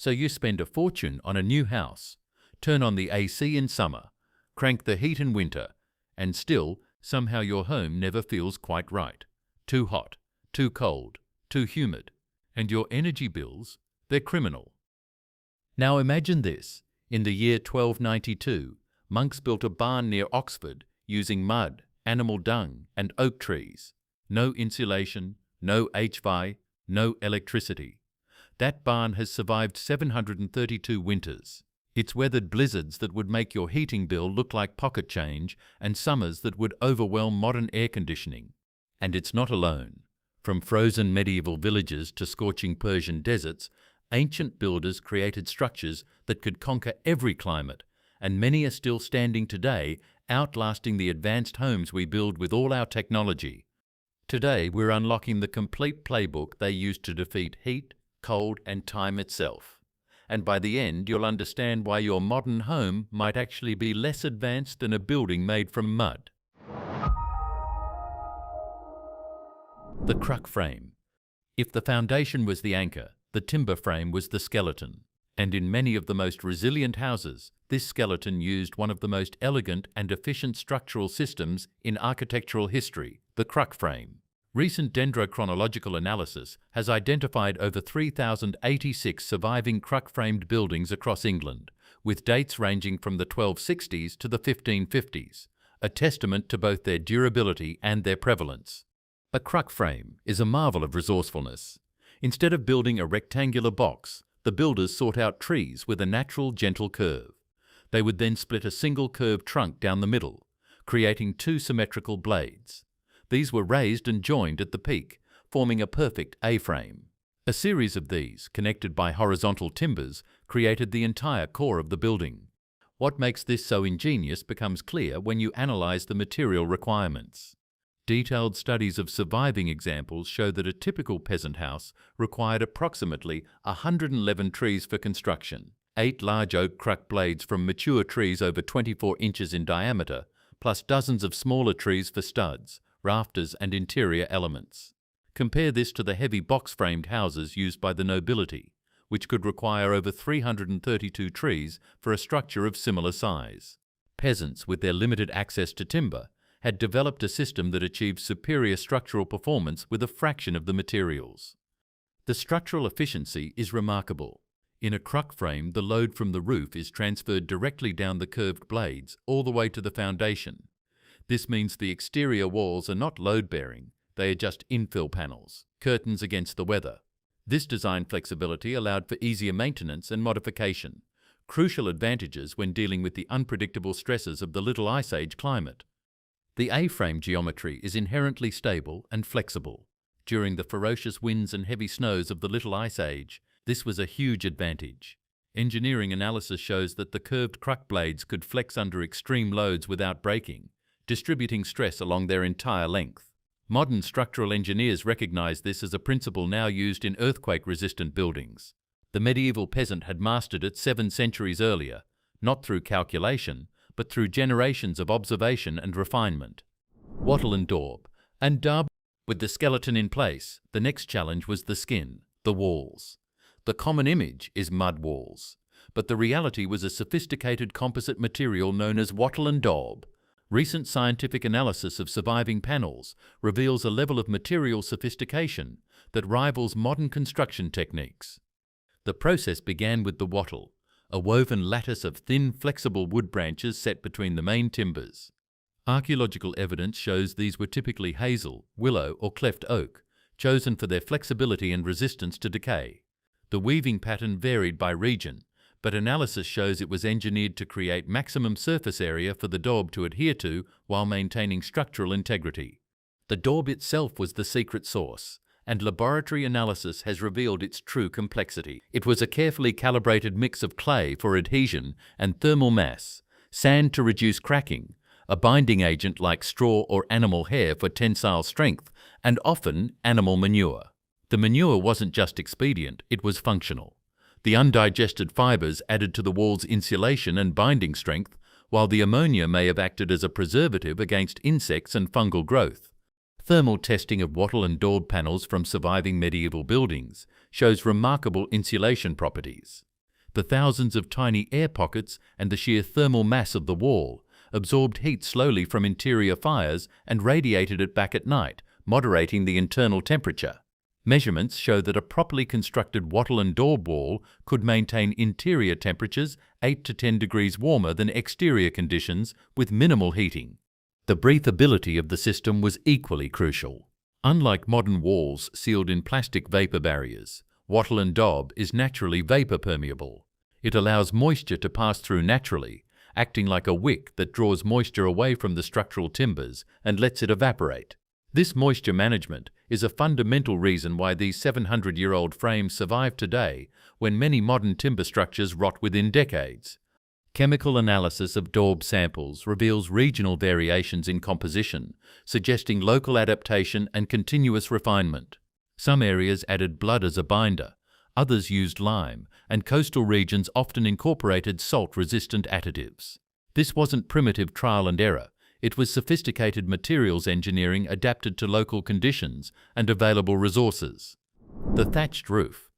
So you spend a fortune on a new house, turn on the AC in summer, crank the heat in winter, and still, somehow your home never feels quite right. Too hot, too cold, too humid. And your energy bills, they're criminal. Now imagine this. In the year 1292, monks built a barn near Oxford using mud, animal dung, and oak trees. No insulation, no HVAC, no electricity. That barn has survived 732 winters. It's weathered blizzards that would make your heating bill look like pocket change and summers that would overwhelm modern air conditioning. And it's not alone. From frozen medieval villages to scorching Persian deserts, ancient builders created structures that could conquer every climate, and many are still standing today, outlasting the advanced homes we build with all our technology. Today, we're unlocking the complete playbook they used to defeat heat, cold, and time itself. And by the end, you'll understand why your modern home might actually be less advanced than a building made from mud. The Cruck frame. If the foundation was the anchor, the timber frame was the skeleton. And in many of the most resilient houses, this skeleton used one of the most elegant and efficient structural systems in architectural history, the Cruck frame. Recent dendrochronological analysis has identified over 3,086 surviving Cruck-framed buildings across England, with dates ranging from the 1260s to the 1550s, a testament to both their durability and their prevalence. A Cruck frame is a marvel of resourcefulness. Instead of building a rectangular box, the builders sought out trees with a natural, gentle curve. They would then split a single curved trunk down the middle, creating two symmetrical blades. These were raised and joined at the peak, forming a perfect A-frame. A series of these, connected by horizontal timbers, created the entire core of the building. What makes this so ingenious becomes clear when you analyze the material requirements. Detailed studies of surviving examples show that a typical peasant house required approximately 111 trees for construction, 8 large oak Cruck blades from mature trees over 24 inches in diameter, plus dozens of smaller trees for studs, rafters, and interior elements. Compare this to the heavy box-framed houses used by the nobility, which could require over 332 trees for a structure of similar size. Peasants, with their limited access to timber, had developed a system that achieved superior structural performance with a fraction of the materials. The structural efficiency is remarkable. In a Cruck frame, the load from the roof is transferred directly down the curved blades all the way to the foundation. This means the exterior walls are not load-bearing, they are just infill panels, curtains against the weather. This design flexibility allowed for easier maintenance and modification, crucial advantages when dealing with the unpredictable stresses of the Little Ice Age climate. The A-frame geometry is inherently stable and flexible. During the ferocious winds and heavy snows of the Little Ice Age, this was a huge advantage. Engineering analysis shows that the curved Cruck blades could flex under extreme loads without breaking, distributing stress along their entire length. Modern structural engineers recognize this as a principle now used in earthquake-resistant buildings. The medieval peasant had mastered it 7 centuries earlier, not through calculation, but through generations of observation and refinement. Wattle and daub. And daub. With the skeleton in place, the next challenge was the skin, the walls. The common image is mud walls, but the reality was a sophisticated composite material known as wattle and daub. Recent scientific analysis of surviving panels reveals a level of material sophistication that rivals modern construction techniques. The process began with the wattle, a woven lattice of thin, flexible wood branches set between the main timbers. Archaeological evidence shows these were typically hazel, willow, or cleft oak, chosen for their flexibility and resistance to decay. The weaving pattern varied by region, but analysis shows it was engineered to create maximum surface area for the daub to adhere to while maintaining structural integrity. The daub itself was the secret sauce, and laboratory analysis has revealed its true complexity. It was a carefully calibrated mix of clay for adhesion and thermal mass, sand to reduce cracking, a binding agent like straw or animal hair for tensile strength, and often animal manure. The manure wasn't just expedient, it was functional. The undigested fibers added to the wall's insulation and binding strength, while the ammonia may have acted as a preservative against insects and fungal growth. Thermal testing of wattle and daub panels from surviving medieval buildings shows remarkable insulation properties. The thousands of tiny air pockets and the sheer thermal mass of the wall absorbed heat slowly from interior fires and radiated it back at night, moderating the internal temperature. Measurements show that a properly constructed wattle and daub wall could maintain interior temperatures 8 to 10 degrees warmer than exterior conditions with minimal heating. The breathability of the system was equally crucial. Unlike modern walls sealed in plastic vapor barriers, wattle and daub is naturally vapor permeable. It allows moisture to pass through naturally, acting like a wick that draws moisture away from the structural timbers and lets it evaporate. This moisture management is a fundamental reason why these 700-year-old frames survive today when many modern timber structures rot within decades. Chemical analysis of daub samples reveals regional variations in composition, suggesting local adaptation and continuous refinement. Some areas added blood as a binder, others used lime, and coastal regions often incorporated salt-resistant additives. This wasn't primitive trial and error. It was sophisticated materials engineering adapted to local conditions and available resources. The thatched roof.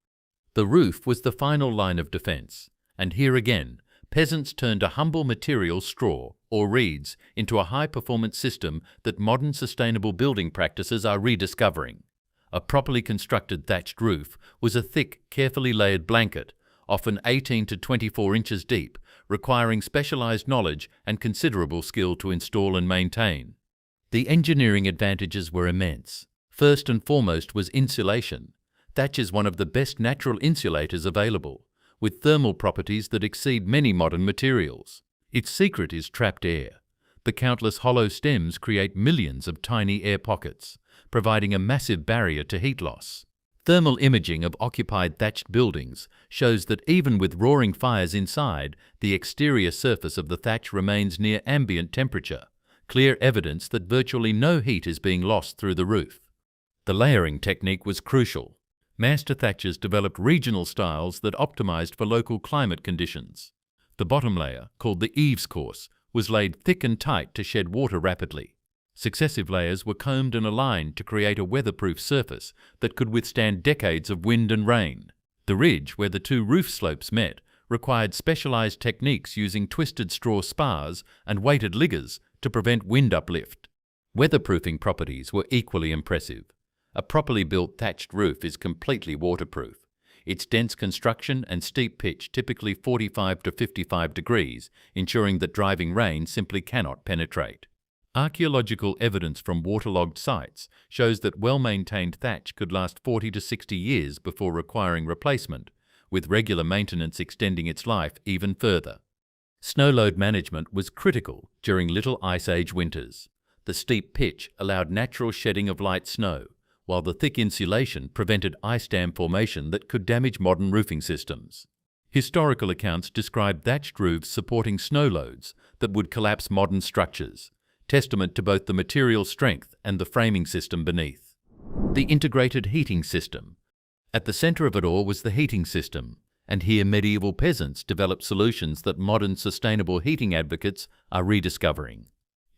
The roof was the final line of defense, and here again, peasants turned a humble material, straw or reeds, into a high-performance system that modern sustainable building practices are rediscovering. A properly constructed thatched roof was a thick, carefully layered blanket, often 18 to 24 inches deep, requiring specialized knowledge and considerable skill to install and maintain. The engineering advantages were immense. First and foremost was insulation. Thatch is one of the best natural insulators available, with thermal properties that exceed many modern materials. Its secret is trapped air. The countless hollow stems create millions of tiny air pockets, providing a massive barrier to heat loss. Thermal imaging of occupied thatched buildings shows that even with roaring fires inside, the exterior surface of the thatch remains near ambient temperature, clear evidence that virtually no heat is being lost through the roof. The layering technique was crucial. Master thatchers developed regional styles that optimized for local climate conditions. The bottom layer, called the eaves course, was laid thick and tight to shed water rapidly. Successive layers were combed and aligned to create a weatherproof surface that could withstand decades of wind and rain. The ridge, where the two roof slopes met, required specialized techniques using twisted straw spars and weighted liggers to prevent wind uplift. Weatherproofing properties were equally impressive. A properly built thatched roof is completely waterproof. Its dense construction and steep pitch, typically 45 to 55 degrees, ensuring that driving rain simply cannot penetrate. Archaeological evidence from waterlogged sites shows that well-maintained thatch could last 40 to 60 years before requiring replacement, with regular maintenance extending its life even further. Snow load management was critical during Little Ice Age winters. The steep pitch allowed natural shedding of light snow, while the thick insulation prevented ice dam formation that could damage modern roofing systems. Historical accounts describe thatched roofs supporting snow loads that would collapse modern structures, testament to both the material strength and the framing system beneath. The integrated heating system. At the center of it all was the heating system, and here medieval peasants developed solutions that modern sustainable heating advocates are rediscovering.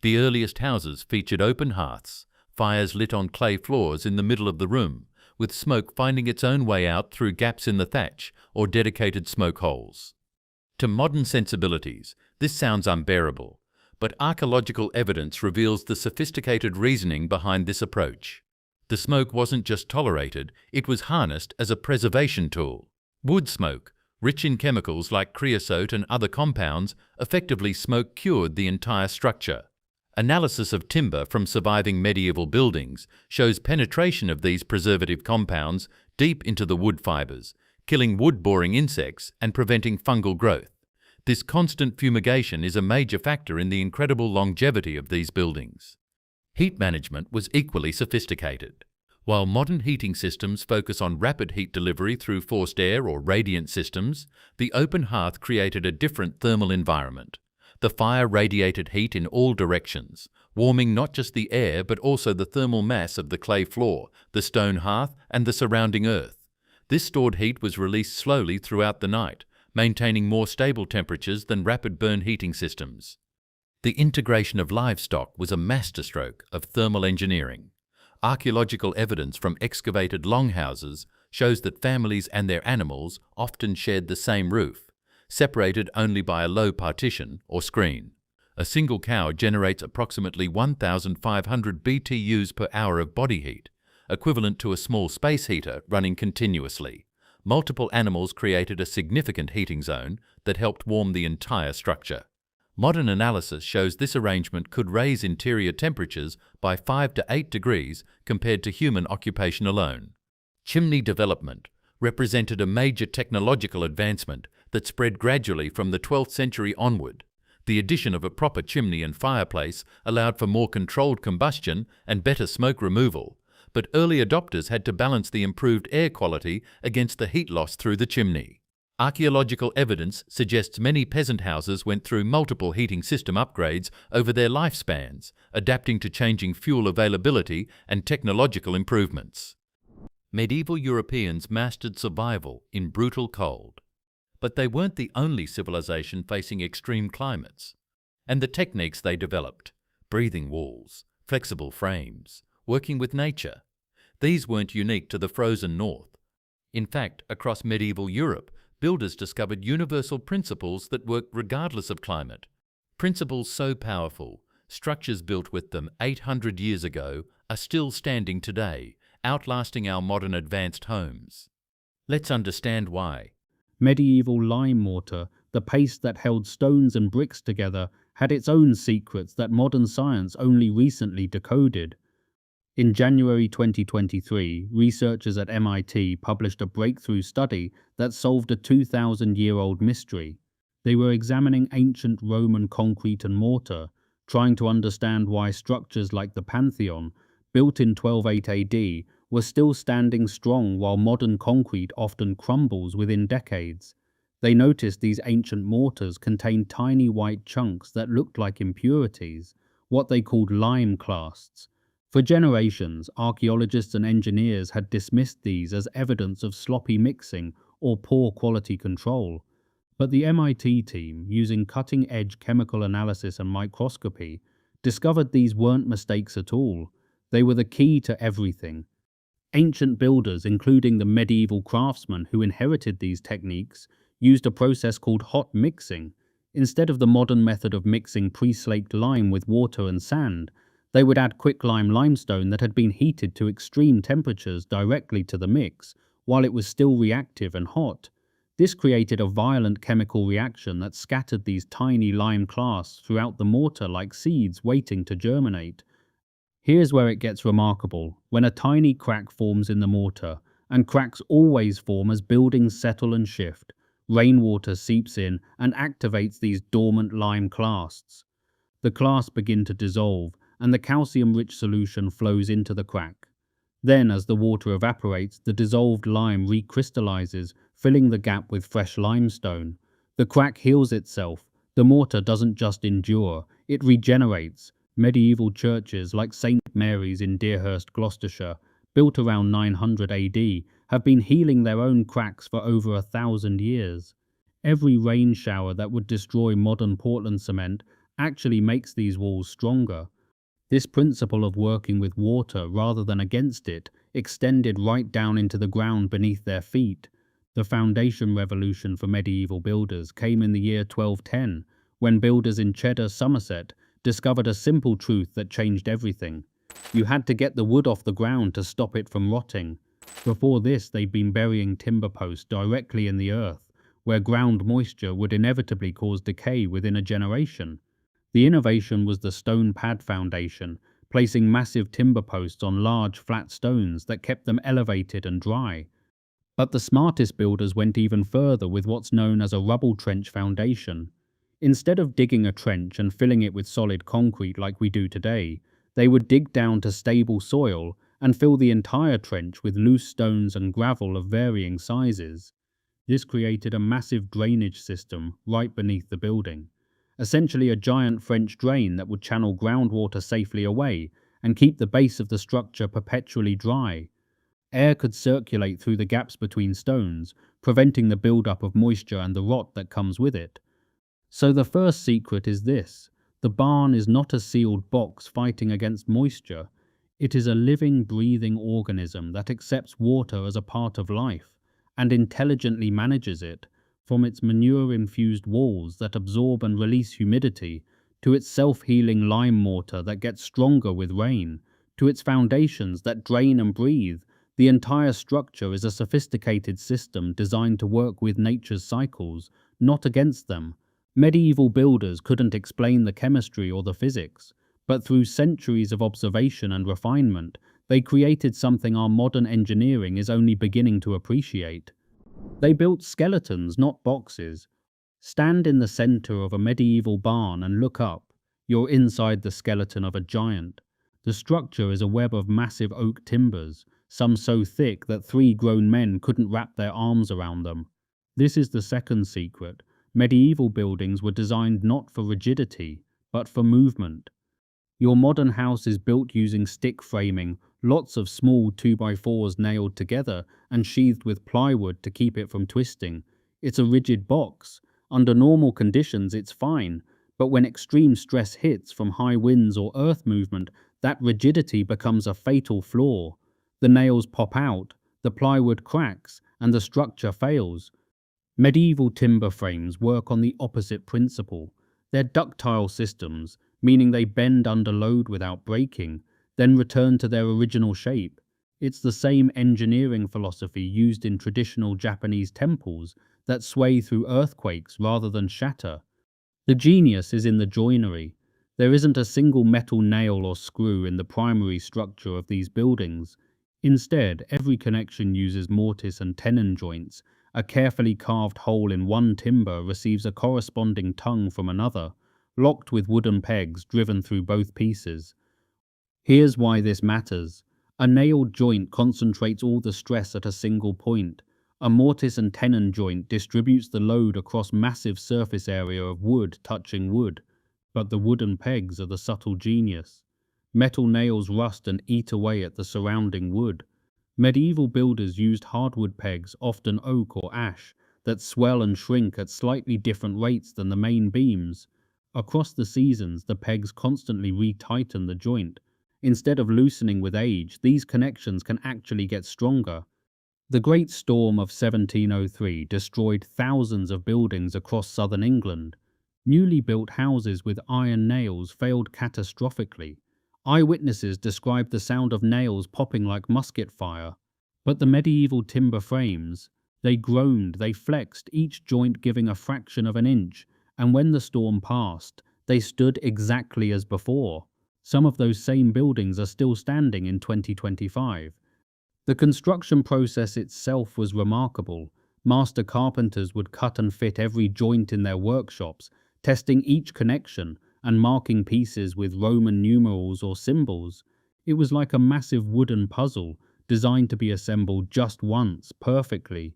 The earliest houses featured open hearths, fires lit on clay floors in the middle of the room, with smoke finding its own way out through gaps in the thatch or dedicated smoke holes. To modern sensibilities, this sounds unbearable, but archaeological evidence reveals the sophisticated reasoning behind this approach. The smoke wasn't just tolerated, it was harnessed as a preservation tool. Wood smoke, rich in chemicals like creosote and other compounds, effectively smoke-cured the entire structure. Analysis of timber from surviving medieval buildings shows penetration of these preservative compounds deep into the wood fibers, killing wood-boring insects and preventing fungal growth. This constant fumigation is a major factor in the incredible longevity of these buildings. Heat management was equally sophisticated. While modern heating systems focus on rapid heat delivery through forced air or radiant systems, the open hearth created a different thermal environment. The fire radiated heat in all directions, warming not just the air but also the thermal mass of the clay floor, the stone hearth, and the surrounding earth. This stored heat was released slowly throughout the night, maintaining more stable temperatures than rapid burn heating systems. The integration of livestock was a masterstroke of thermal engineering. Archaeological evidence from excavated longhouses shows that families and their animals often shared the same roof, separated only by a low partition or screen. A single cow generates approximately 1,500 BTUs per hour of body heat, equivalent to a small space heater running continuously. Multiple animals created a significant heating zone that helped warm the entire structure. Modern analysis shows this arrangement could raise interior temperatures by 5 to 8 degrees compared to human occupation alone. Chimney development represented a major technological advancement that spread gradually from the 12th century onward. The addition of a proper chimney and fireplace allowed for more controlled combustion and better smoke removal, but early adopters had to balance the improved air quality against the heat loss through the chimney. Archaeological evidence suggests many peasant houses went through multiple heating system upgrades over their lifespans, adapting to changing fuel availability and technological improvements. Medieval Europeans mastered survival in brutal cold. But they weren't the only civilization facing extreme climates. And the techniques they developed, breathing walls, flexible frames, working with nature, these weren't unique to the frozen north. In fact, across medieval Europe, builders discovered universal principles that worked regardless of climate. Principles so powerful, structures built with them 800 years ago are still standing today, outlasting our modern advanced homes. Let's understand why. Medieval lime mortar, the paste that held stones and bricks together, had its own secrets that modern science only recently decoded. In January 2023, researchers at MIT published a breakthrough study that solved a 2,000-year-old mystery. They were examining ancient Roman concrete and mortar, trying to understand why structures like the Pantheon, built in 1208 AD, were still standing strong while modern concrete often crumbles within decades. They noticed these ancient mortars contained tiny white chunks that looked like impurities, what they called lime clasts. For generations, archaeologists and engineers had dismissed these as evidence of sloppy mixing or poor quality control. But the MIT team, using cutting-edge chemical analysis and microscopy, discovered these weren't mistakes at all. They were the key to everything. Ancient builders, including the medieval craftsmen who inherited these techniques, used a process called hot mixing. Instead of the modern method of mixing pre-slaked lime with water and sand, they would add quicklime limestone that had been heated to extreme temperatures directly to the mix, while it was still reactive and hot. This created a violent chemical reaction that scattered these tiny lime clasts throughout the mortar like seeds waiting to germinate. Here's where it gets remarkable. When a tiny crack forms in the mortar, and cracks always form as buildings settle and shift, rainwater seeps in and activates these dormant lime clasts. The clasts begin to dissolve, and the calcium-rich solution flows into the crack. Then, as the water evaporates, the dissolved lime recrystallizes, filling the gap with fresh limestone. The crack heals itself. The mortar doesn't just endure, it regenerates. Medieval churches like St. Mary's in Deerhurst, Gloucestershire, built around 900 AD, have been healing their own cracks for over 1,000 years. Every rain shower that would destroy modern Portland cement actually makes these walls stronger. This principle of working with water rather than against it extended right down into the ground beneath their feet. The foundation revolution for medieval builders came in the year 1210, when builders in Cheddar, Somerset, discovered a simple truth that changed everything. You had to get the wood off the ground to stop it from rotting. Before this, they'd been burying timber posts directly in the earth, where ground moisture would inevitably cause decay within a generation. The innovation was the stone pad foundation, placing massive timber posts on large flat stones that kept them elevated and dry. But the smartest builders went even further with what's known as a rubble trench foundation. Instead of digging a trench and filling it with solid concrete like we do today, they would dig down to stable soil and fill the entire trench with loose stones and gravel of varying sizes. This created a massive drainage system right beneath the building. Essentially a giant French drain that would channel groundwater safely away and keep the base of the structure perpetually dry. Air could circulate through the gaps between stones, preventing the buildup of moisture and the rot that comes with it. So the first secret is this: the barn is not a sealed box fighting against moisture. It is a living, breathing organism that accepts water as a part of life and intelligently manages it. from its manure-infused walls that absorb and release humidity, to its self-healing lime mortar that gets stronger with rain, to its foundations that drain and breathe. The entire structure is a sophisticated system designed to work with nature's cycles, not against them. Medieval builders couldn't explain the chemistry or the physics, but through centuries of observation and refinement, they created something our modern engineering is only beginning to appreciate. They built skeletons, not boxes. Stand in the center of a medieval barn and look up. You're inside the skeleton of a giant. The structure is a web of massive oak timbers, some so thick that 3 grown men couldn't wrap their arms around them. This is the second secret. Medieval buildings were designed not for rigidity, but for movement. Your modern house is built using stick framing, lots of small 2x4s nailed together and sheathed with plywood to keep it from twisting. It's a rigid box. Under normal conditions it's fine, but when extreme stress hits from high winds or earth movement, that rigidity becomes a fatal flaw. The nails pop out, the plywood cracks, and the structure fails. Medieval timber frames work on the opposite principle. They're ductile systems, meaning they bend under load without breaking, then return to their original shape. It's the same engineering philosophy used in traditional Japanese temples that sway through earthquakes rather than shatter. The genius is in the joinery. There isn't a single metal nail or screw in the primary structure of these buildings. Instead, every connection uses mortise and tenon joints. A carefully carved hole in one timber receives a corresponding tongue from another, locked with wooden pegs driven through both pieces. Here's why this matters. A nailed joint concentrates all the stress at a single point. A mortise and tenon joint distributes the load across massive surface area of wood touching wood. But the wooden pegs are the subtle genius. Metal nails rust and eat away at the surrounding wood. Medieval builders used hardwood pegs, often oak or ash, that swell and shrink at slightly different rates than the main beams. Across the seasons, the pegs constantly retighten the joint. Instead of loosening with age, these connections can actually get stronger. The Great Storm of 1703 destroyed thousands of buildings across southern England. Newly built houses with iron nails failed catastrophically. Eyewitnesses described the sound of nails popping like musket fire. But the medieval timber frames, they groaned, they flexed, each joint giving a fraction of an inch, and when the storm passed, they stood exactly as before. Some of those same buildings are still standing in 2025. The construction process itself was remarkable. Master carpenters would cut and fit every joint in their workshops, testing each connection and marking pieces with Roman numerals or symbols. It was like a massive wooden puzzle, designed to be assembled just once, perfectly.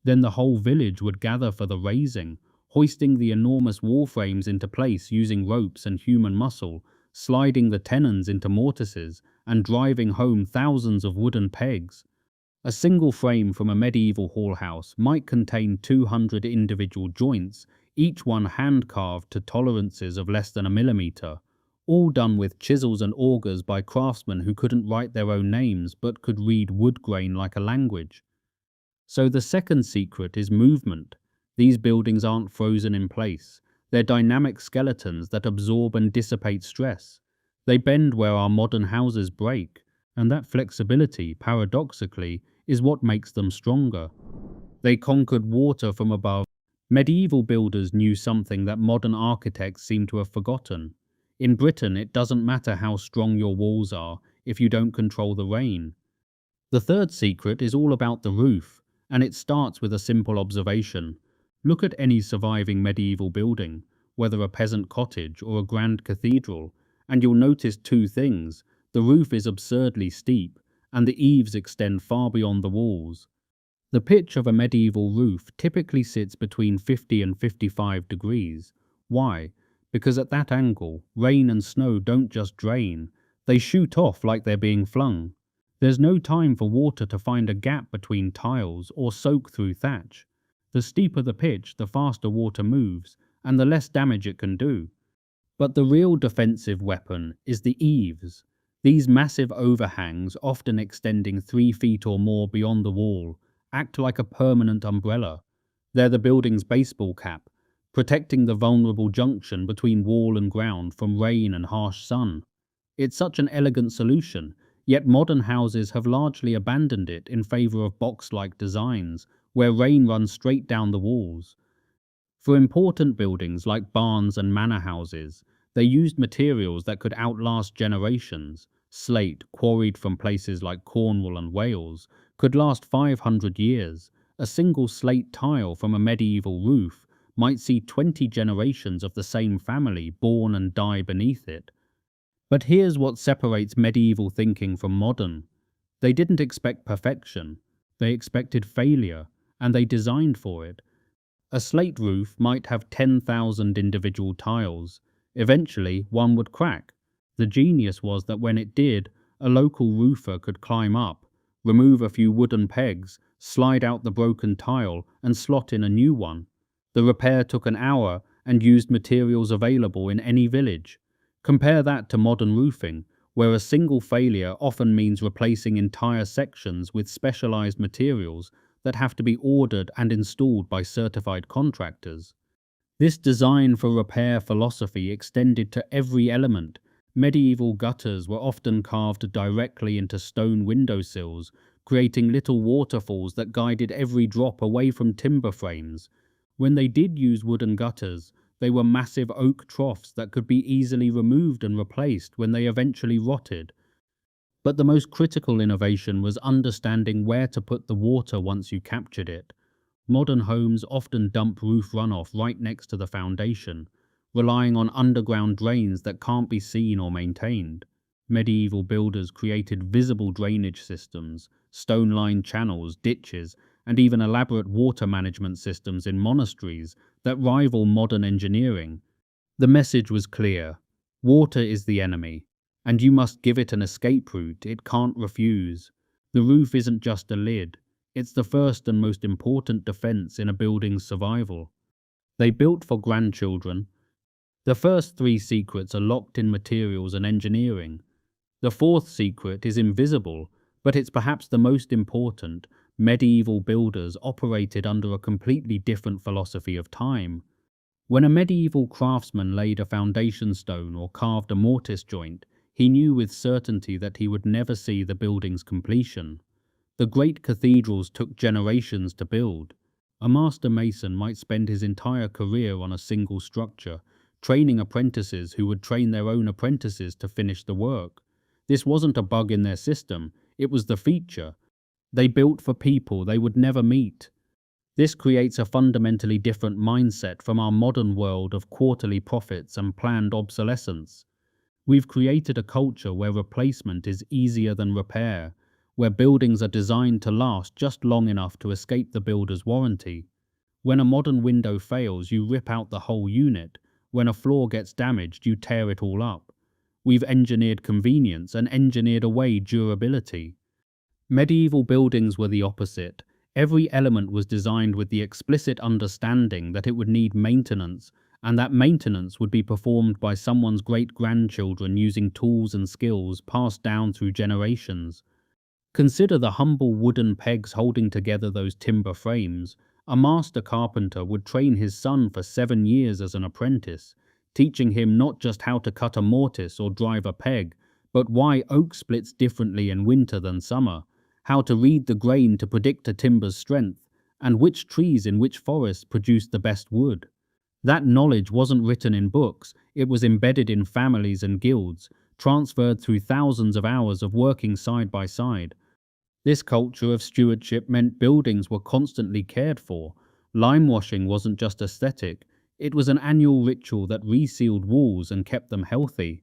Then the whole village would gather for the raising, hoisting the enormous wall frames into place using ropes and human muscle, sliding the tenons into mortises, and driving home thousands of wooden pegs. A single frame from a medieval hall house might contain 200 individual joints, each one hand-carved to tolerances of less than a millimeter, all done with chisels and augers by craftsmen who couldn't write their own names but could read wood grain like a language. So the second secret is movement. These buildings aren't frozen in place. They're dynamic skeletons that absorb and dissipate stress. They bend where our modern houses break, and that flexibility, paradoxically, is what makes them stronger. They conquered water from above. Medieval builders knew something that modern architects seem to have forgotten. In Britain, it doesn't matter how strong your walls are if you don't control the rain. The third secret is all about the roof, and it starts with a simple observation. Look at any surviving medieval building, whether a peasant cottage or a grand cathedral, and you'll notice two things. The roof is absurdly steep, and the eaves extend far beyond the walls. The pitch of a medieval roof typically sits between 50 and 55 degrees. Why? Because at that angle, rain and snow don't just drain, they shoot off like they're being flung. There's no time for water to find a gap between tiles or soak through thatch. The steeper the pitch, the faster water moves, and the less damage it can do. But the real defensive weapon is the eaves. These massive overhangs, often extending 3 feet or more beyond the wall, act like a permanent umbrella. They're the building's baseball cap, protecting the vulnerable junction between wall and ground from rain and harsh sun. It's such an elegant solution, yet modern houses have largely abandoned it in favor of box-like designs, where rain runs straight down the walls. For important buildings like barns and manor houses, they used materials that could outlast generations. Slate, quarried from places like Cornwall and Wales, could last 500 years. A single slate tile from a medieval roof might see 20 generations of the same family born and die beneath it. But here's what separates medieval thinking from modern. They didn't expect perfection, they expected failure, and they designed for it. A slate roof might have 10,000 individual tiles. Eventually, one would crack. The genius was that when it did, a local roofer could climb up, remove a few wooden pegs, slide out the broken tile, and slot in a new one. The repair took an hour and used materials available in any village. Compare that to modern roofing, where a single failure often means replacing entire sections with specialized materials that have to be ordered and installed by certified contractors. This design for repair philosophy extended to every element. Medieval gutters were often carved directly into stone windowsills, creating little waterfalls that guided every drop away from timber frames. When they did use wooden gutters, they were massive oak troughs that could be easily removed and replaced when they eventually rotted. But the most critical innovation was understanding where to put the water once you captured it. Modern homes often dump roof runoff right next to the foundation, relying on underground drains that can't be seen or maintained. Medieval builders created visible drainage systems, stone-lined channels, ditches, and even elaborate water management systems in monasteries that rival modern engineering. The message was clear: water is the enemy, and you must give it an escape route it can't refuse. The roof isn't just a lid, it's the first and most important defense in a building's survival. They built for grandchildren. The first three secrets are locked in materials and engineering. The fourth secret is invisible, but it's perhaps the most important. Medieval builders operated under a completely different philosophy of time. When a medieval craftsman laid a foundation stone or carved a mortise joint, he knew with certainty that he would never see the building's completion. The great cathedrals took generations to build. A master mason might spend his entire career on a single structure, training apprentices who would train their own apprentices to finish the work. This wasn't a bug in their system, it was the feature. They built for people they would never meet. This creates a fundamentally different mindset from our modern world of quarterly profits and planned obsolescence. We've created a culture where replacement is easier than repair, where buildings are designed to last just long enough to escape the builder's warranty. When a modern window fails, you rip out the whole unit. When a floor gets damaged, you tear it all up. We've engineered convenience and engineered away durability. Medieval buildings were the opposite. Every element was designed with the explicit understanding that it would need maintenance, and that maintenance would be performed by someone's great-grandchildren using tools and skills passed down through generations. Consider the humble wooden pegs holding together those timber frames. A master carpenter would train his son for 7 years as an apprentice, teaching him not just how to cut a mortise or drive a peg, but why oak splits differently in winter than summer, how to read the grain to predict a timber's strength, and which trees in which forests produce the best wood. That knowledge wasn't written in books, it was embedded in families and guilds, transferred through thousands of hours of working side by side. This culture of stewardship meant buildings were constantly cared for. Limewashing wasn't just aesthetic, it was an annual ritual that resealed walls and kept them healthy.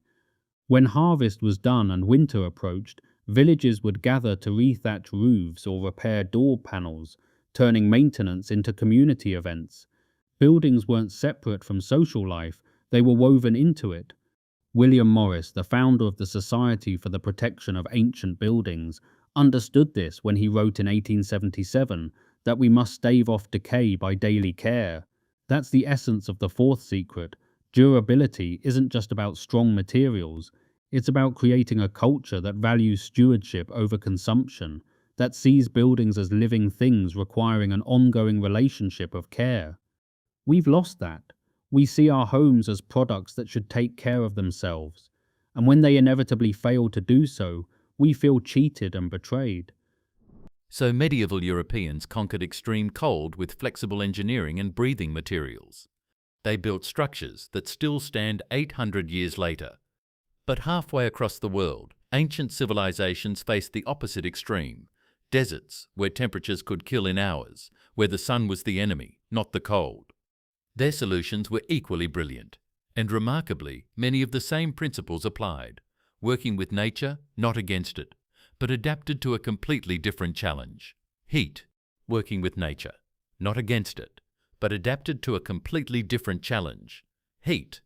When harvest was done and winter approached, villages would gather to rethatch roofs or repair door panels, turning maintenance into community events. Buildings weren't separate from social life, they were woven into it. William Morris, the founder of the Society for the Protection of Ancient Buildings, understood this when he wrote in 1877 that we must stave off decay by daily care. That's the essence of the fourth secret. Durability isn't just about strong materials, it's about creating a culture that values stewardship over consumption. that sees buildings as living things requiring an ongoing relationship of care. We've lost that. We see our homes as products that should take care of themselves, and when they inevitably fail to do so, we feel cheated and betrayed. So medieval Europeans conquered extreme cold with flexible engineering and breathing materials. They built structures that still stand 800 years later. But halfway across the world, ancient civilizations faced the opposite extreme. Deserts, where temperatures could kill in hours, where the sun was the enemy, not the cold. Their solutions were equally brilliant, and remarkably, many of the same principles applied, working with nature, not against it, but adapted to a completely different challenge. Heat, working with nature, not against it, but adapted to a completely different challenge. Heat.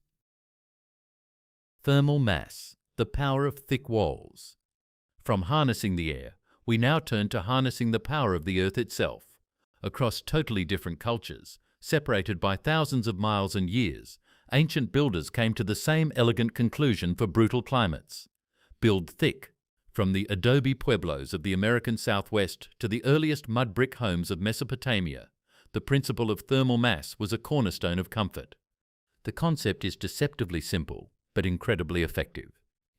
Thermal mass, the power of thick walls. From harnessing the air, we now turn to harnessing the power of the earth itself. Across totally different cultures, separated by thousands of miles and years, ancient builders came to the same elegant conclusion for brutal climates. Build thick. From the adobe pueblos of the American Southwest to the earliest mud brick homes of Mesopotamia, the principle of thermal mass was a cornerstone of comfort. The concept is deceptively simple, but incredibly effective.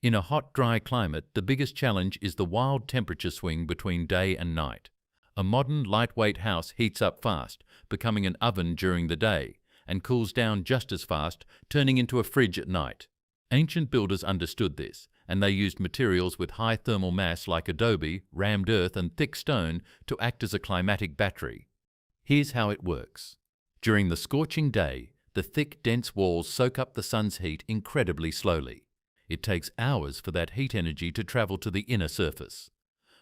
In a hot, dry climate, the biggest challenge is the wild temperature swing between day and night. A modern, lightweight house heats up fast, becoming an oven during the day, and cools down just as fast, turning into a fridge at night. Ancient builders understood this, and they used materials with high thermal mass like adobe, rammed earth, and thick stone to act as a climatic battery. Here's how it works. During the scorching day, the thick, dense walls soak up the sun's heat incredibly slowly. It takes hours for that heat energy to travel to the inner surface.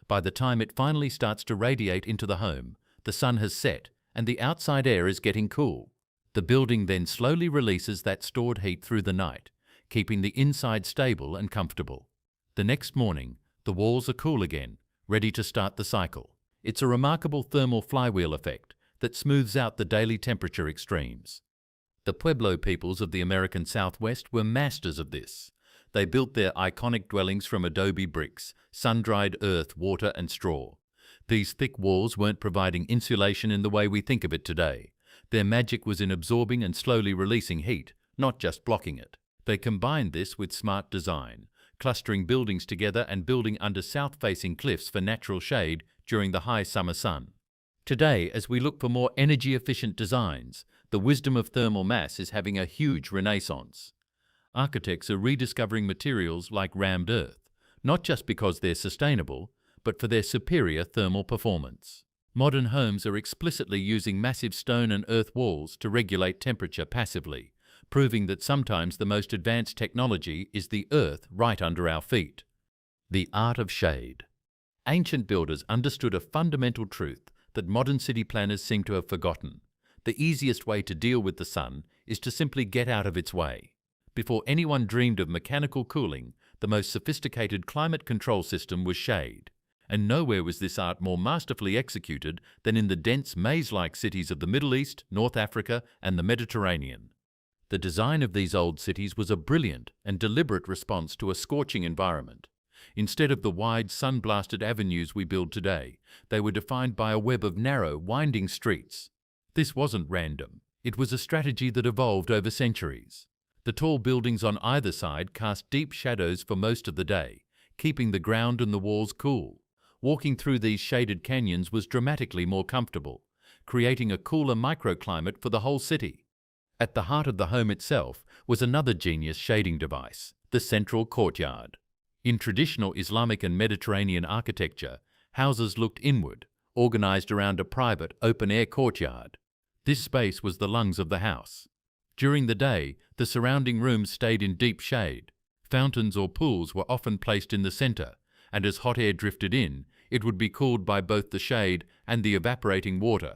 By the time it finally starts to radiate into the home, the sun has set and the outside air is getting cool. The building then slowly releases that stored heat through the night, keeping the inside stable and comfortable. The next morning, the walls are cool again, ready to start the cycle. It's a remarkable thermal flywheel effect that smooths out the daily temperature extremes. The Pueblo peoples of the American Southwest were masters of this. They built their iconic dwellings from adobe bricks, sun-dried earth, water, and straw. These thick walls weren't providing insulation in the way we think of it today. Their magic was in absorbing and slowly releasing heat, not just blocking it. They combined this with smart design, clustering buildings together and building under south-facing cliffs for natural shade during the high summer sun. Today, as we look for more energy-efficient designs, the wisdom of thermal mass is having a huge renaissance. Architects are rediscovering materials like rammed earth, not just because they're sustainable, but for their superior thermal performance. Modern homes are explicitly using massive stone and earth walls to regulate temperature passively, proving that sometimes the most advanced technology is the earth right under our feet. The art of shade. Ancient builders understood a fundamental truth that modern city planners seem to have forgotten. The easiest way to deal with the sun is to simply get out of its way. Before anyone dreamed of mechanical cooling, the most sophisticated climate control system was shade. And nowhere was this art more masterfully executed than in the dense maze-like cities of the Middle East, North Africa, and the Mediterranean. The design of these old cities was a brilliant and deliberate response to a scorching environment. Instead of the wide, sun-blasted avenues we build today, they were defined by a web of narrow, winding streets. This wasn't random. It was a strategy that evolved over centuries. The tall buildings on either side cast deep shadows for most of the day, keeping the ground and the walls cool. Walking through these shaded canyons was dramatically more comfortable, creating a cooler microclimate for the whole city. At the heart of the home itself was another genius shading device, the central courtyard. In traditional Islamic and Mediterranean architecture, houses looked inward, organized around a private, open-air courtyard. This space was the lungs of the house. During the day, the surrounding rooms stayed in deep shade. Fountains or pools were often placed in the center, and as hot air drifted in, it would be cooled by both the shade and the evaporating water.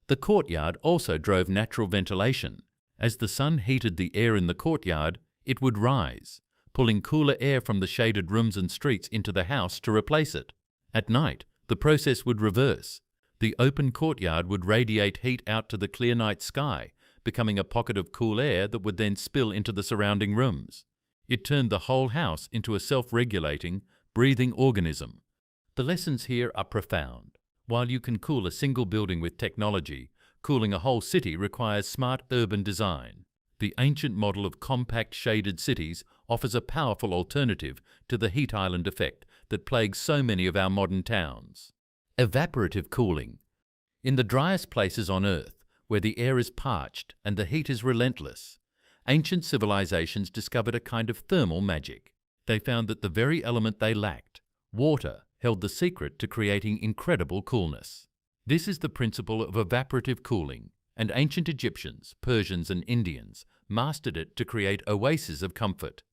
The courtyard also drove natural ventilation. As the sun heated the air in the courtyard, it would rise, pulling cooler air from the shaded rooms and streets into the house to replace it. At night, the process would reverse. The open courtyard would radiate heat out to the clear night sky, becoming a pocket of cool air that would then spill into the surrounding rooms. It turned the whole house into a self-regulating, breathing organism. The lessons here are profound. While you can cool a single building with technology, cooling a whole city requires smart urban design. The ancient model of compact shaded cities offers a powerful alternative to the heat island effect that plagues so many of our modern towns. Evaporative cooling. In the driest places on Earth, where the air is parched and the heat is relentless, ancient civilizations discovered a kind of thermal magic. They found that the very element they lacked, water, held the secret to creating incredible coolness. This is the principle of evaporative cooling, and ancient Egyptians, Persians and Indians mastered it to create oases of comfort.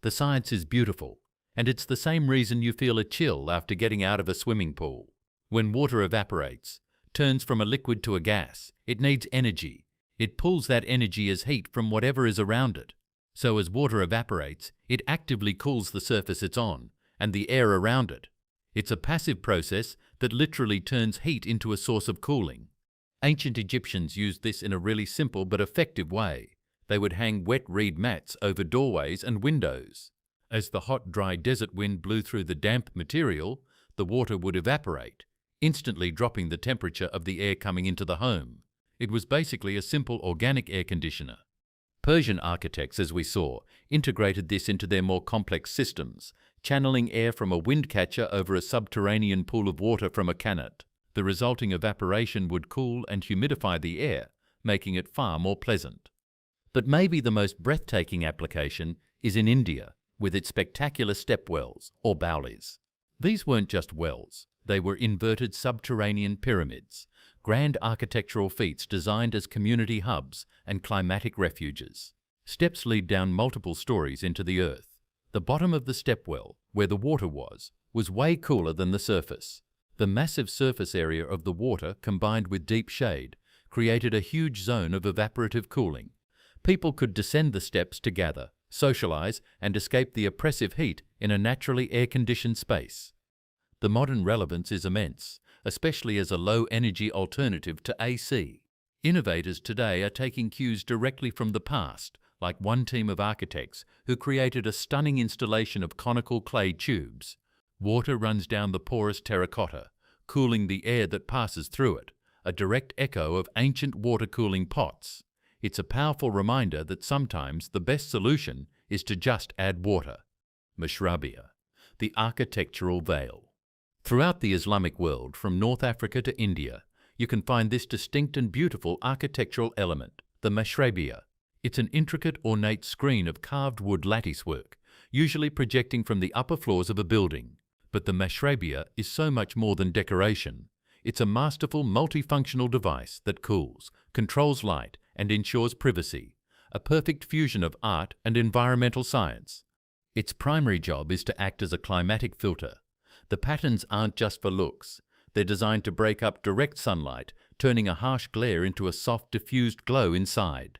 The science is beautiful, and it's the same reason you feel a chill after getting out of a swimming pool. When water evaporates, turns from a liquid to a gas, it needs energy. It pulls that energy as heat from whatever is around it. So as water evaporates, it actively cools the surface it's on and the air around it. It's a passive process that literally turns heat into a source of cooling. Ancient Egyptians used this in a really simple but effective way. They would hang wet reed mats over doorways and windows. As the hot, dry desert wind blew through the damp material, the water would evaporate, instantly dropping the temperature of the air coming into the home. It was basically a simple organic air conditioner. Persian architects, as we saw, integrated this into their more complex systems, channeling air from a wind catcher over a subterranean pool of water from a qanat. The resulting evaporation would cool and humidify the air, making it far more pleasant. But maybe the most breathtaking application is in India, with its spectacular step wells, or baulis. These weren't just wells, they were inverted subterranean pyramids, grand architectural feats designed as community hubs and climatic refuges. Steps lead down multiple stories into the earth. The bottom of the stepwell, where the water was way cooler than the surface. The massive surface area of the water, combined with deep shade, created a huge zone of evaporative cooling. People could descend the steps to gather, socialize, and escape the oppressive heat in a naturally air-conditioned space. The modern relevance is immense, especially as a low-energy alternative to AC. Innovators today are taking cues directly from the past, like one team of architects who created a stunning installation of conical clay tubes. Water runs down the porous terracotta, cooling the air that passes through it, a direct echo of ancient water cooling pots. It's a powerful reminder that sometimes the best solution is to just add water. Mashrabia, the architectural veil. Throughout the Islamic world, from North Africa to India, you can find this distinct and beautiful architectural element, the Mashrabia. It's an intricate, ornate screen of carved wood latticework, usually projecting from the upper floors of a building. But the Mashrabia is so much more than decoration. It's a masterful, multifunctional device that cools, controls light, and ensures privacy, a perfect fusion of art and environmental science. Its primary job is to act as a climatic filter. The patterns aren't just for looks. They're designed to break up direct sunlight, turning a harsh glare into a soft, diffused glow inside.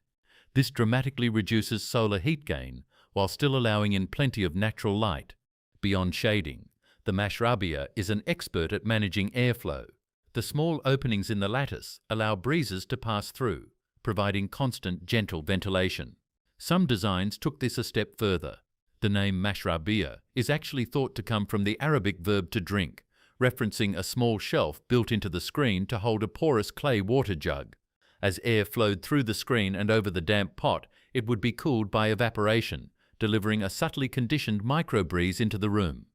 This dramatically reduces solar heat gain, while still allowing in plenty of natural light. Beyond shading, the Mashrabia is an expert at managing airflow. The small openings in the lattice allow breezes to pass through, providing constant, gentle ventilation. Some designs took this a step further. The name Mashrabia is actually thought to come from the Arabic verb to drink, referencing a small shelf built into the screen to hold a porous clay water jug. As air flowed through the screen and over the damp pot, it would be cooled by evaporation, delivering a subtly conditioned microbreeze into the room.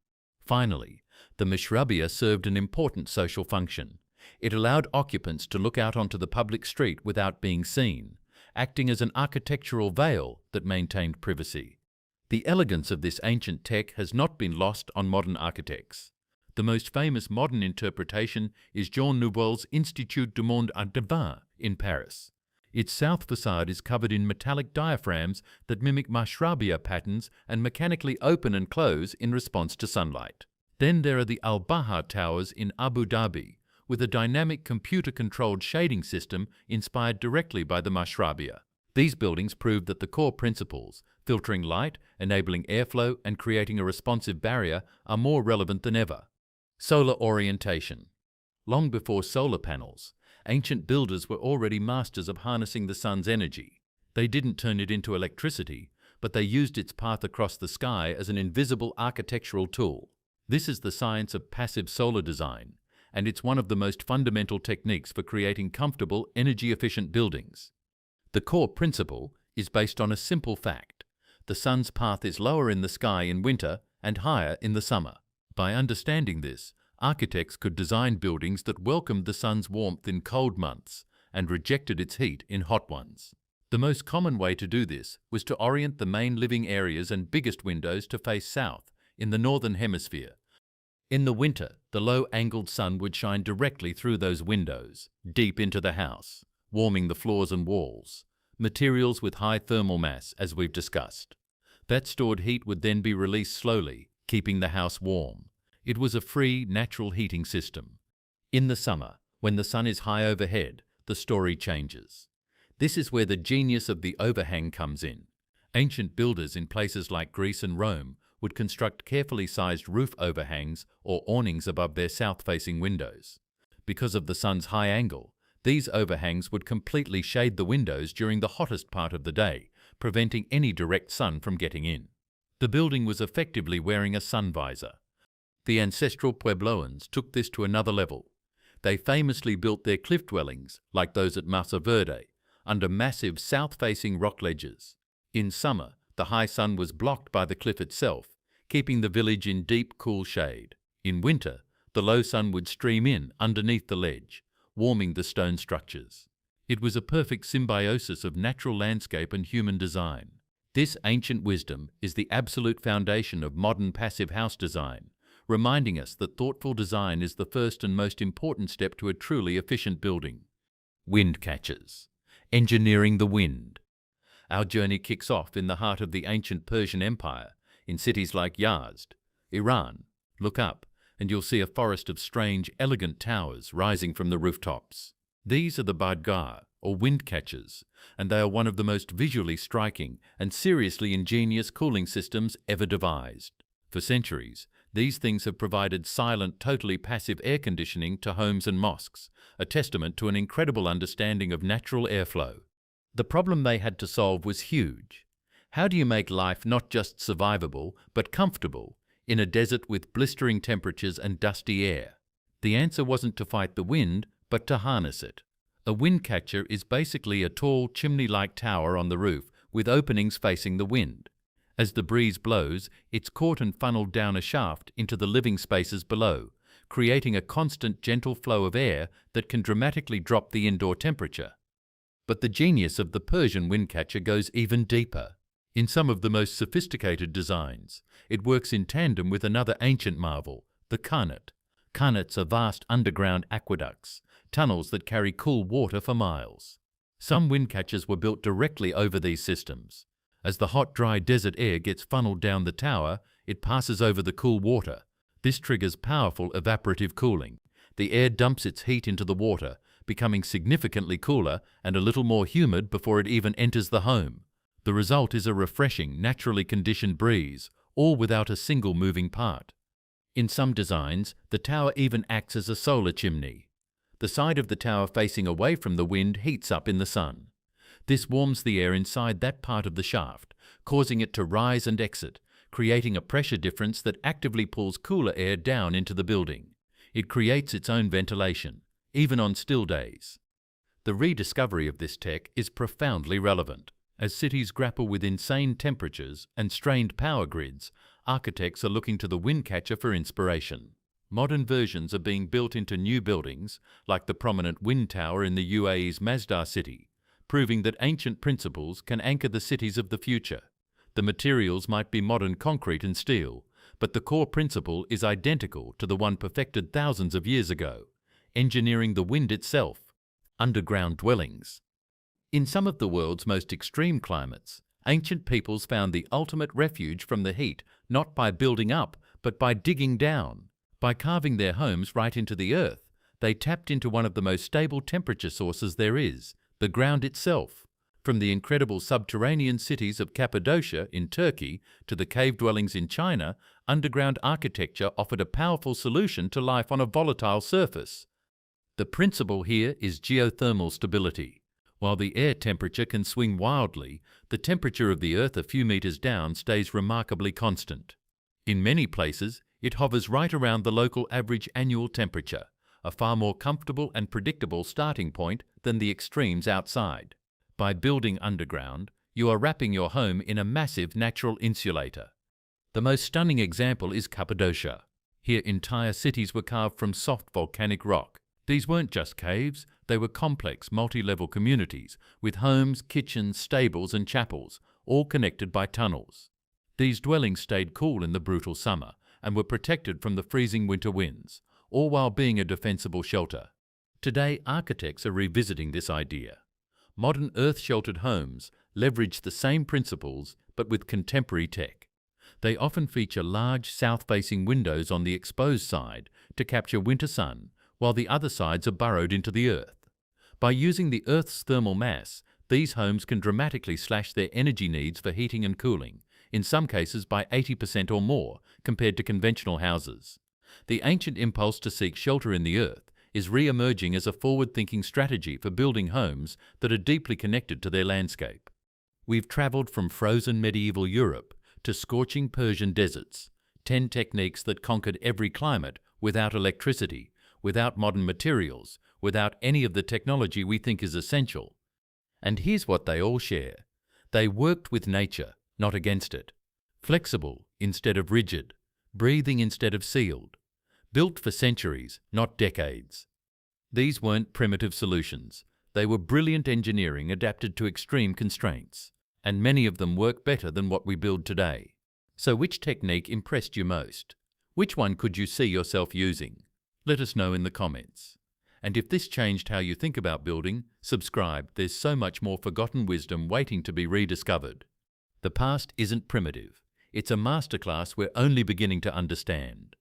Finally, the Mashrabia served an important social function. It allowed occupants to look out onto the public street without being seen, acting as an architectural veil that maintained privacy. The elegance of this ancient tech has not been lost on modern architects. The most famous modern interpretation is Jean Nouvel's Institut du Monde à Devin in Paris. Its south facade is covered in metallic diaphragms that mimic Mashrabia patterns and mechanically open and close in response to sunlight. Then there are the Al-Bahar Towers in Abu Dhabi, with a dynamic computer-controlled shading system inspired directly by the Mashrabia. These buildings prove that the core principles, filtering light, enabling airflow, and creating a responsive barrier, are more relevant than ever. Solar orientation. Long before solar panels, ancient builders were already masters of harnessing the sun's energy. They didn't turn it into electricity, but they used its path across the sky as an invisible architectural tool. This is the science of passive solar design, and it's one of the most fundamental techniques for creating comfortable, energy-efficient buildings. The core principle is based on a simple fact. The sun's path is lower in the sky in winter and higher in the summer. By understanding this, architects could design buildings that welcomed the sun's warmth in cold months and rejected its heat in hot ones. The most common way to do this was to orient the main living areas and biggest windows to face south in the northern hemisphere. In the winter, the low-angled sun would shine directly through those windows, deep into the house, warming the floors and walls, materials with high thermal mass, as we've discussed. That stored heat would then be released slowly, keeping the house warm. It was a free, natural heating system. In the summer, when the sun is high overhead, the story changes. This is where the genius of the overhang comes in. Ancient builders in places like Greece and Rome would construct carefully sized roof overhangs or awnings above their south-facing windows. Because of the sun's high angle, these overhangs would completely shade the windows during the hottest part of the day, preventing any direct sun from getting in. The building was effectively wearing a sun visor. The ancestral Puebloans took this to another level. They famously built their cliff dwellings, like those at Masa Verde, under massive south-facing rock ledges. In summer, the high sun was blocked by the cliff itself, keeping the village in deep, cool shade. In winter, the low sun would stream in underneath the ledge, warming the stone structures. It was a perfect symbiosis of natural landscape and human design. This ancient wisdom is the absolute foundation of modern passive house design, reminding us that thoughtful design is the first and most important step to a truly efficient building. Wind catchers. Engineering the wind. Our journey kicks off in the heart of the ancient Persian Empire, in cities like Yazd, Iran. Look up, and you'll see a forest of strange, elegant towers rising from the rooftops. These are the badgar, or wind catchers, and they are one of the most visually striking and seriously ingenious cooling systems ever devised. For centuries, these things have provided silent, totally passive air conditioning to homes and mosques, a testament to an incredible understanding of natural airflow. The problem they had to solve was huge. How do you make life not just survivable, but comfortable, in a desert with blistering temperatures and dusty air? The answer wasn't to fight the wind, but to harness it. A wind catcher is basically a tall, chimney-like tower on the roof with openings facing the wind. As the breeze blows, it's caught and funneled down a shaft into the living spaces below, creating a constant, gentle flow of air that can dramatically drop the indoor temperature. But the genius of the Persian wind catcher goes even deeper. In some of the most sophisticated designs, it works in tandem with another ancient marvel, the Karnat. Karnats are vast underground aqueducts, tunnels that carry cool water for miles. Some wind catchers were built directly over these systems. As the hot, dry desert air gets funneled down the tower, it passes over the cool water. This triggers powerful evaporative cooling. The air dumps its heat into the water, becoming significantly cooler and a little more humid before it even enters the home. The result is a refreshing, naturally conditioned breeze, all without a single moving part. In some designs, the tower even acts as a solar chimney. The side of the tower facing away from the wind heats up in the sun. This warms the air inside that part of the shaft, causing it to rise and exit, creating a pressure difference that actively pulls cooler air down into the building. It creates its own ventilation, even on still days. The rediscovery of this tech is profoundly relevant. As cities grapple with insane temperatures and strained power grids, architects are looking to the wind catcher for inspiration. Modern versions are being built into new buildings, like the prominent wind tower in the UAE's Masdar city, proving that ancient principles can anchor the cities of the future. The materials might be modern concrete and steel, but the core principle is identical to the one perfected thousands of years ago, engineering the wind itself. Underground dwellings. In some of the world's most extreme climates, ancient peoples found the ultimate refuge from the heat not by building up, but by digging down. By carving their homes right into the earth, they tapped into one of the most stable temperature sources there is, the ground itself. From the incredible subterranean cities of Cappadocia in Turkey to the cave dwellings in China, underground architecture offered a powerful solution to life on a volatile surface. The principle here is geothermal stability. While the air temperature can swing wildly, the temperature of the earth a few meters down stays remarkably constant. In many places, It hovers right around the local average annual temperature, a far more comfortable and predictable starting point than the extremes outside. By building underground, you are wrapping your home in a massive natural insulator. The most stunning example is Cappadocia. Here entire cities were carved from soft volcanic rock. These weren't just caves, they were complex multi-level communities with homes, kitchens, stables and chapels, all connected by tunnels. These dwellings stayed cool in the brutal summer and were protected from the freezing winter winds, all while being a defensible shelter. Today, architects are revisiting this idea. Modern earth-sheltered homes leverage the same principles but with contemporary tech. They often feature large south-facing windows on the exposed side to capture winter sun, while the other sides are burrowed into the earth. By using the Earth's thermal mass, these homes can dramatically slash their energy needs for heating and cooling, in some cases by 80% or more compared to conventional houses. The ancient impulse to seek shelter in the earth is re-emerging as a forward-thinking strategy for building homes that are deeply connected to their landscape. We've travelled from frozen medieval Europe to scorching Persian deserts, 10 techniques that conquered every climate without electricity, without modern materials, without any of the technology we think is essential. And here's what they all share. They worked with nature, not against it. Flexible instead of rigid, breathing instead of sealed. Built for centuries, not decades. These weren't primitive solutions. They were brilliant engineering adapted to extreme constraints. And many of them work better than what we build today. So which technique impressed you most? Which one could you see yourself using? Let us know in the comments. And if this changed how you think about building, subscribe. There's so much more forgotten wisdom waiting to be rediscovered. The past isn't primitive. It's a masterclass we're only beginning to understand.